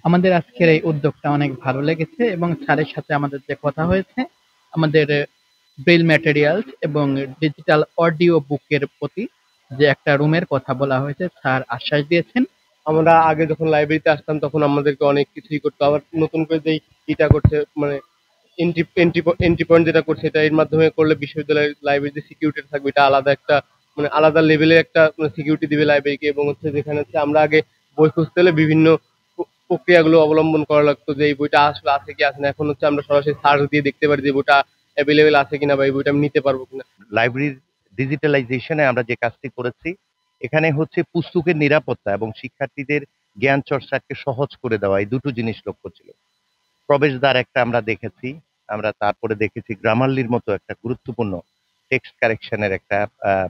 আমাদের আজকের এই উদ্যোগটা অনেক ভালো লেগেছে এবং স্যারের সাথে আমাদের যে কথা হয়েছে, আমাদের ব্রেইল ম্যাটেরিয়ালস এবং ডিজিটাল অডিও বুকের প্রতি যে একটা রুমের কথা বলা হয়েছে, স্যার আশ্বাস দিয়েছেন। আমরা আগে যখন লাইব্রেরিতে আসতাম তখন আমাদেরকে অনেক কিছুই করতো, আবার নতুন করে যেই এটা করছে মানে এন্ট্রি এন্ট্রি এন্ট্রি পয়েন্ট যেটা করছে এটা এর মাধ্যমে করলে বিশ্ববিদ্যালয়ের লাইব্রেরি যে সিকিউরিটি থাকবে এটা আলাদা একটা মানে আলাদা লেভেলের একটা সিকিউরিটি দিবে লাইব্রেরিকে। এবং হচ্ছে যেখানে হচ্ছে আমরা আগে বই খুঁজতে হলে বিভিন্ন প্রক্রিয়াগুলো অবলম্বন করা লাগতো যে এই বইটা আসলে আছে কি আছে না। এখন হচ্ছে আমরা সরাসরি সার্চ দিয়ে দেখতে পারি যে বইটা অ্যাভেলেবেল আছে কিনা বা এই বইটা আমি নিতে পারবো কিনা। লাইব্রেরির ডিজিটালাইজেশনে আমরা যে কাজটি করেছি এখানে হচ্ছে পুস্তকের নিরাপত্তা এবং শিক্ষার্থীদের জ্ঞান চর্চাকে সহজ করে দেওয়া, এই দুটো জিনিস লক্ষ্য ছিল। প্রবেশদ্বার একটা আমরা দেখেছি, আমরা তারপরে দেখেছি গ্রামারলির মতো একটা গুরুত্বপূর্ণ টেক্সট কারেকশনের একটা আহ,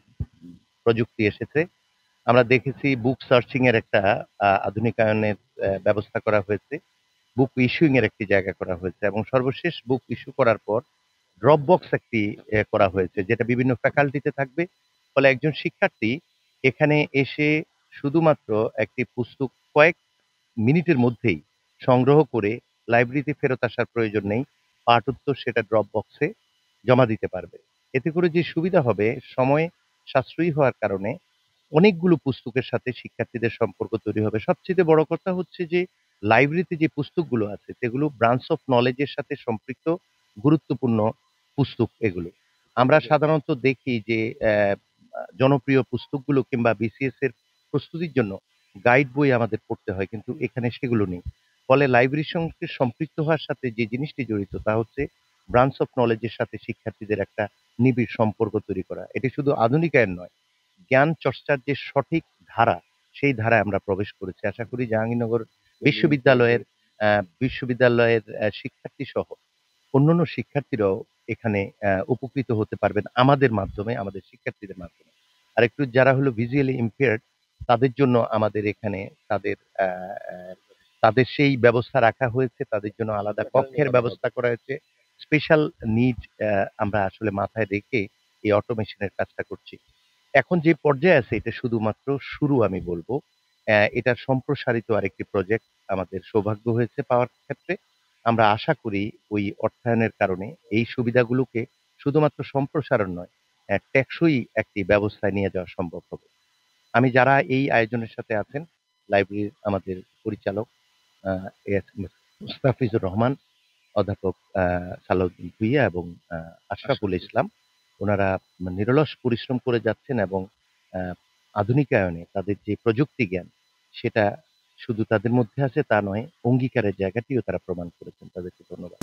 প্রযুক্তি এসেছে। আমরা দেখেছি বুক সার্চিং এর একটা আধুনিকায়নের ব্যবস্থা করা হয়েছে। বুক ইস্যুইং এর একটি জায়গা করা হয়েছে এবং সর্বশেষ বুক ইস্যু করার পর ড্রপ বক্স একটি করা হয়েছে যেটা বিভিন্ন ফ্যাকাল্টিতে থাকবে। ফলে একজন শিক্ষার্থী এখানে এসে শুধুমাত্র একটি পুস্তক কয়েক মিনিটের মধ্যেই সংগ্রহ করে লাইব্রেরিতে ফেরত আসার প্রয়োজন নেই। পাঠ উত্তর সেটা ড্রপ বক্সে জমা দিতে পারবে। এতে করে যে সুবিধা হবে, সময় সাশ্রয়ী হওয়ার কারণে অনেকগুলো পুস্তকের সাথে শিক্ষার্থীদের সম্পর্ক তৈরি হবে। সবচেয়ে বড় কথা হচ্ছে যে লাইব্রেরিতে যে পুস্তকগুলো আছে সেগুলো ব্রাঞ্চ অফ নলেজের সাথে সম্পৃক্ত গুরুত্বপূর্ণ পুস্তক এগুলো। আমরা সাধারণত দেখি যে জনপ্রিয় পুস্তকগুলো কিংবা বিসিএস এর প্রস্তুতির জন্য গাইড বই আমাদের পড়তে হয়, কিন্তু এখানে সেগুলো নেই। ফলে লাইব্রেরির সঙ্গে সম্পৃক্ত হওয়ার সাথে যে জিনিসটি জড়িত তা হচ্ছে ব্রাঞ্চ অফ নলেজের সাথে শিক্ষার্থীদের একটা নিবিড় সম্পর্ক তৈরি করা। এটি শুধু আধুনিকায়ন নয়, জ্ঞান চর্চার যে সঠিক ধারা সেই ধারায় আমরা প্রবেশ করেছি। আশা করি জাহাঙ্গীরনগর বিশ্ববিদ্যালয়ের শিক্ষার্থী সহ অন্যান্য শিক্ষার্থীরাও এখানে উপকৃত হতে পারবেন আমাদের মাধ্যমে, আমাদের শিক্ষার্থীদের মাধ্যমে। আর একটু যারা হলো ভিজুয়ালি ইম্পেয়ার্ড তাদের জন্য আমাদের এখানে তাদের আহ, আহ, তাদের সেই ব্যবস্থা রাখা হয়েছে, তাদের জন্য আলাদা কক্ষের ব্যবস্থা করা হয়েছে। স্পেশাল নিড আমরা আসলে মাথায় রেখে এই অটোমেশনের কাজটা করছি। এখন যে পর্যায়ে আছে এটা শুধুমাত্র শুরু আমি বলবো। এটার সম্প্রসারিত আরেকটি প্রজেক্ট আমাদের সৌভাগ্য হয়েছে পাওয়ার ক্ষেত্রে। আমরা আশা করি ওই অর্থায়নের কারণে এই সুবিধাগুলোকে শুধুমাত্র সম্প্রসারণ নয়, টেকসই একটি ব্যবস্থায় নিয়ে যাওয়া সম্ভব হবে। আমি যারা এই আয়োজনের সাথে আছেন, লাইব্রেরির আমাদের পরিচালক এস মুস্তাফিজুর রহমান, অধ্যাপক সালাউদ্দিন ভুইয়া এবং আশরাফুল ইসলাম, ওনারা নিরলস পরিশ্রম করে যাচ্ছেন এবং আহ, আধুনিকায়নে তাদের যে প্রযুক্তি জ্ঞান সেটা শুধু তাদের মধ্যে আছে তা নয়, অঙ্গীকারের জায়গাটিও তারা প্রমাণ করেছেন। তাদেরকে ধন্যবাদ।